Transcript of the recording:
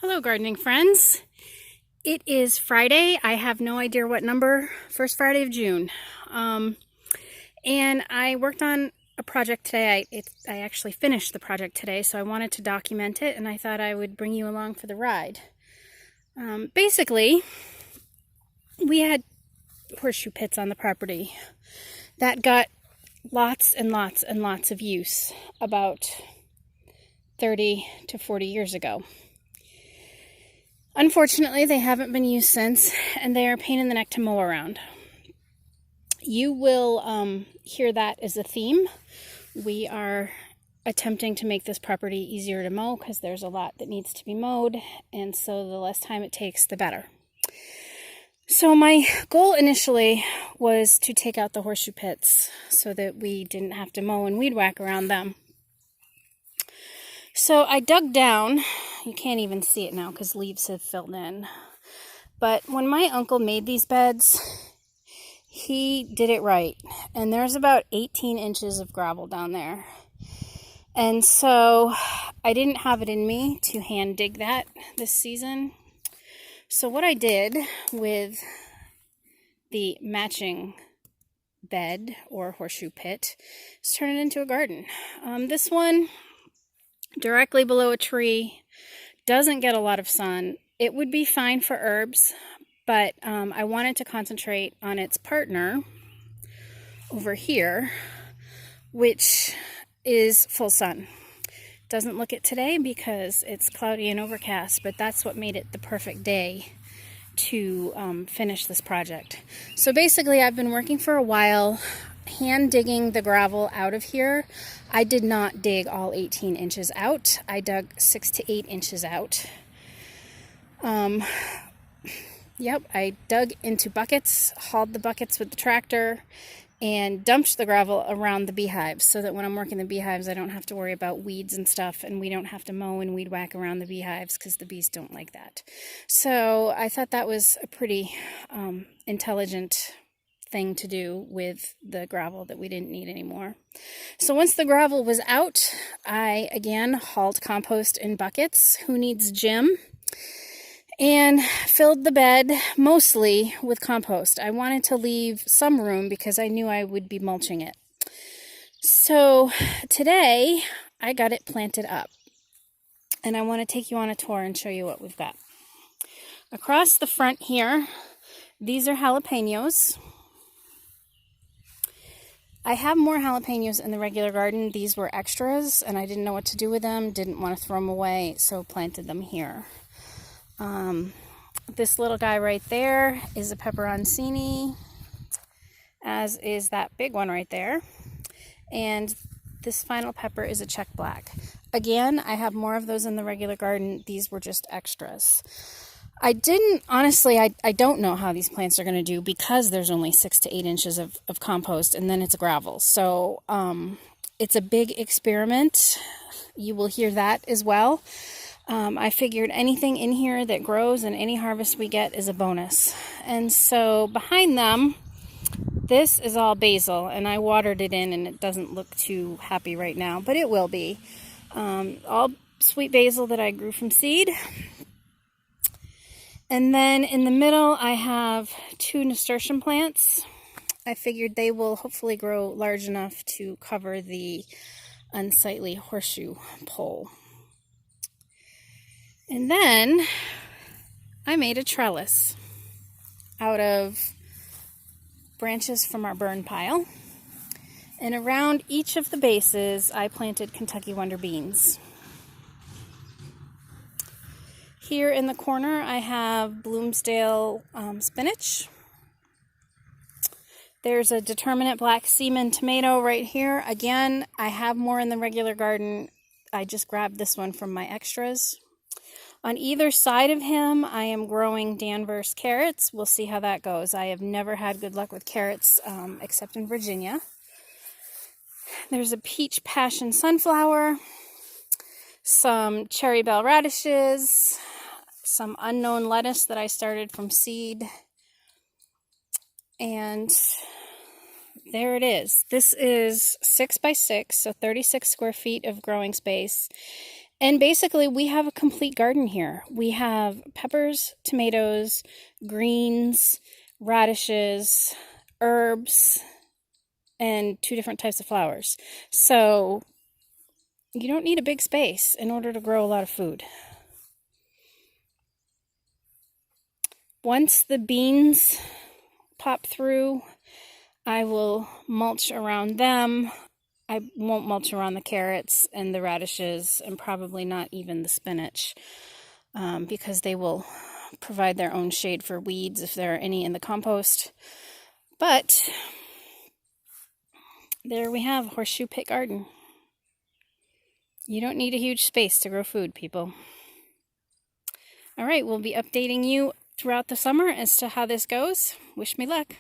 Hello, gardening friends. It is Friday. I have no idea what number, first Friday of June. And I worked on a project today. I actually finished the project today, so I wanted to document it, and I thought I would bring you along for the ride. Basically, we had horseshoe pits on the property that got lots and lots and lots of use about 30 to 40 years ago. Unfortunately, they haven't been used since, and they are a pain in the neck to mow around. You will hear that as a theme. We are attempting to make this property easier to mow because there's a lot that needs to be mowed, and so the less time it takes, the better. So my goal initially was to take out the horseshoe pits so that we didn't have to mow and weed whack around them. So I dug down. You can't even see it now because leaves have filled in. But when my uncle made these beds, he did it right. And there's about 18 inches of gravel down there. And so I didn't have it in me to hand dig that this season. So what I did with the matching bed or horseshoe pit is turn it into a garden. This one, directly below a tree, doesn't get a lot of sun. It would be fine for herbs, but I wanted to concentrate on its partner over here, which is full sun. Doesn't look it today because it's cloudy and overcast, but that's what made it the perfect day to finish this project. So basically, I've been working for a while hand digging the gravel out of here. I did not dig all 18 inches out. I dug 6 to 8 inches out. Yep, I dug into buckets, hauled the buckets with the tractor, and dumped the gravel around the beehives so that when I'm working the beehives, I don't have to worry about weeds and stuff, and we don't have to mow and weed whack around the beehives because the bees don't like that. So I thought that was a pretty intelligent thing to do with the gravel that we didn't need anymore. So once the gravel was out, I again hauled compost in buckets. Who needs gym? And filled the bed mostly with compost. I wanted to leave some room because I knew I would be mulching it. So today I got it planted up, and I want to take you on a tour and show you what we've got. Across the front here, these are jalapenos. I have more jalapenos in the regular garden. These were extras, and I didn't know what to do with them, didn't want to throw them away, so planted them here. This little guy right there is a Peperoncini, as is that big one right there. And this final pepper is a Czech black. Again, I have more of those in the regular garden. These were just extras. I don't know how these plants are going to do because there's only 6 to 8 inches of compost, and then it's gravel. So it's a big experiment. You will hear that as well. I figured anything in here that grows and any harvest we get is a bonus. And so behind them, this is all basil, and I watered it in, and it doesn't look too happy right now, but it will be. All sweet basil that I grew from seed. And then in the middle, I have 2 nasturtium plants. I figured they will hopefully grow large enough to cover the unsightly horseshoe pole. And then I made a trellis out of branches from our burn pile. And around each of the bases, I planted Kentucky Wonder beans. Here in the corner, I have Bloomsdale spinach. There's a determinate black seaman tomato right here. Again, I have more in the regular garden. I just grabbed this one from my extras. On either side of him, I am growing Danvers carrots. We'll see how that goes. I have never had good luck with carrots, except in Virginia. There's a peach passion sunflower, some cherry bell radishes, some unknown lettuce that I started from seed, and there it is. This is 6 by 6, so 36 square feet of growing space, And basically, we have a complete garden here. We have peppers, tomatoes, greens, radishes, herbs, and 2 different types of flowers. So you don't need a big space in order to grow a lot of food. Once the beans pop through, I will mulch around them. I won't mulch around the carrots and the radishes, and probably not even the spinach, because they will provide their own shade for weeds if there are any in the compost. But there we have Horseshoe Pit Garden. You don't need a huge space to grow food, people. All right, we'll be updating you throughout the summer as to how this goes. Wish me luck.